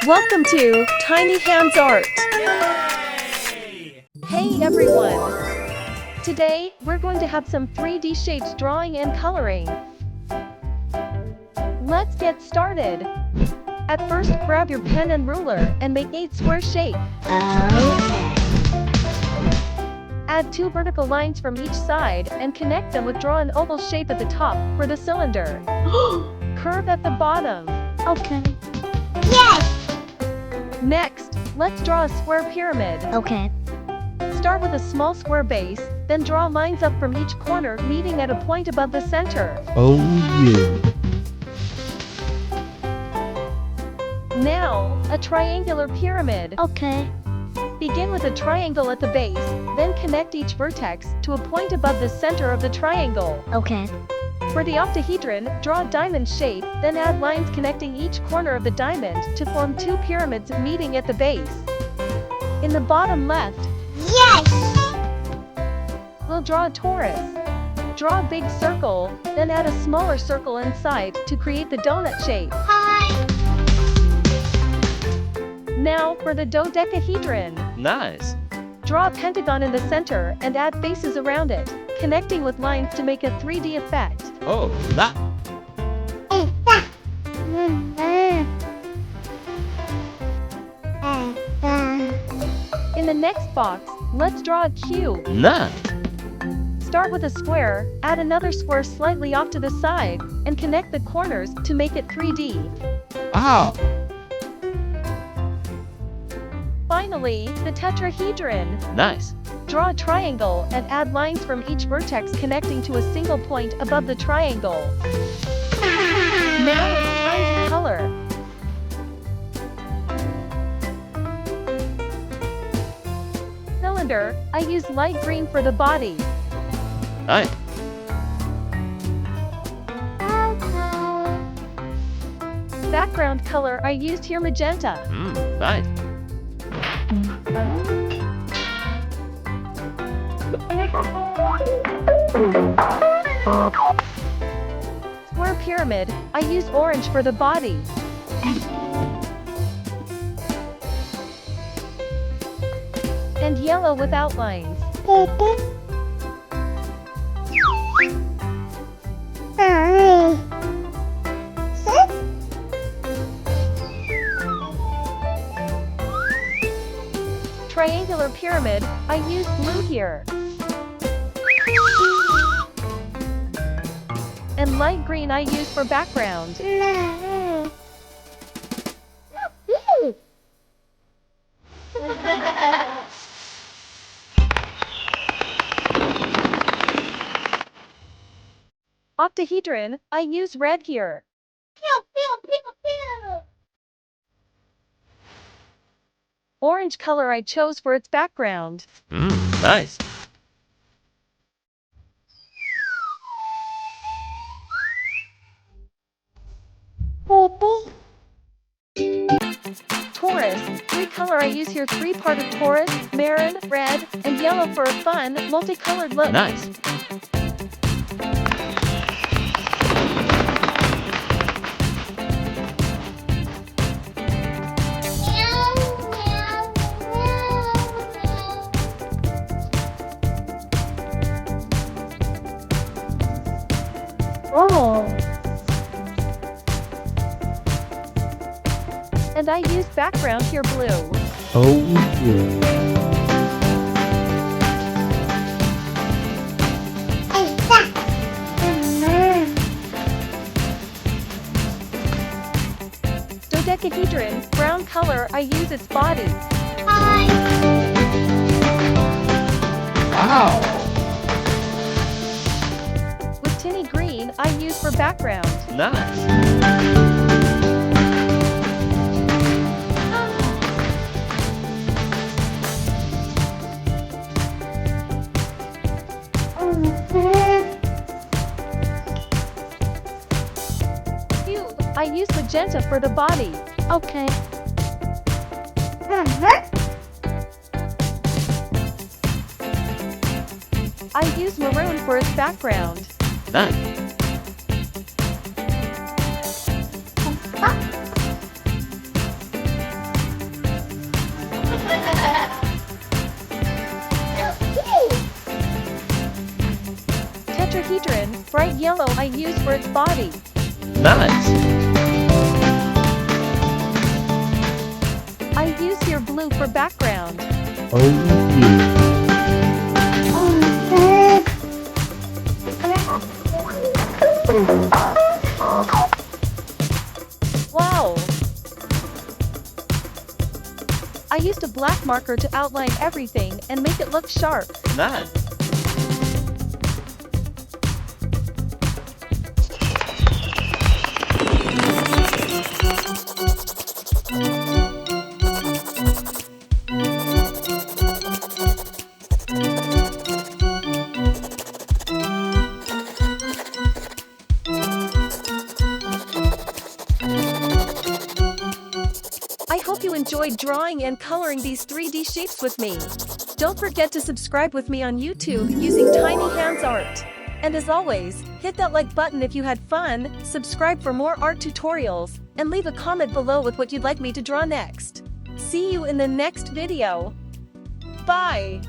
Welcome to Tiny Hands Art. Yay! Hey everyone! Today, we're going to have some 3D shapes drawing and coloring. Let's get started. At first, grab your pen and ruler and make 8 square shapes. Add 2 vertical lines from each side and connect them with draw an oval shape at the top for the cylinder. Curve at the bottom. Okay. Yes! Next, let's draw a square pyramid. Okay. Start with a small square base, then draw lines up from each corner meeting at a point above the center. Oh yeah. Now, a triangular pyramid. Okay. Begin with a triangle at the base, then connect each vertex to a point above the center of the triangle. Okay. For the octahedron, draw a diamond shape, then add lines connecting each corner of the diamond to form 2 pyramids meeting at the base. In the bottom left, Yes! we'll draw a torus. Draw a big circle, then add a smaller circle inside to create the donut shape. Hi! Now for the dodecahedron. Nice. Draw a pentagon in the center and add faces around it, connecting with lines to make a 3D effect. Oh, that. In the next box, let's draw a cube. Nice. Start with a square, add another square slightly off to the side, and connect the corners to make it 3D. Wow. Finally, the tetrahedron. Nice. Draw a triangle and add lines from each vertex connecting to a single point above the triangle. Now it's time to color. Cylinder, I use light green for the body. Nice. Background color, I used here magenta. Nice. Square pyramid, I use orange for the body. And yellow with outlines. Triangular pyramid, I used blue here. And light green I use for background. Octahedron, I use red here. Orange color I chose for its background. Nice. Torus, 3 color I use here 3-parted torus, maroon, red, and yellow for a fun, multicolored look. Nice. Oh. And I used background here blue. Oh yeah. Dodecahedron, brown color I use its body. Wow. With tinny green I use for background. Nice. Cube, I use magenta for the body. Okay. I use maroon for its background. Nice. dodecahedron, bright yellow I use for its body. Nice. I use your blue for background. Oh yeah. Wow! I used a black marker to outline everything and make it look sharp. Nice. I hope you enjoyed drawing and coloring these 3D shapes with me. Don't forget to subscribe with me on YouTube using Tiny Hands Art. And as always, hit that like button if you had fun, subscribe for more art tutorials, and leave a comment below with what you'd like me to draw next. See you in the next video. Bye!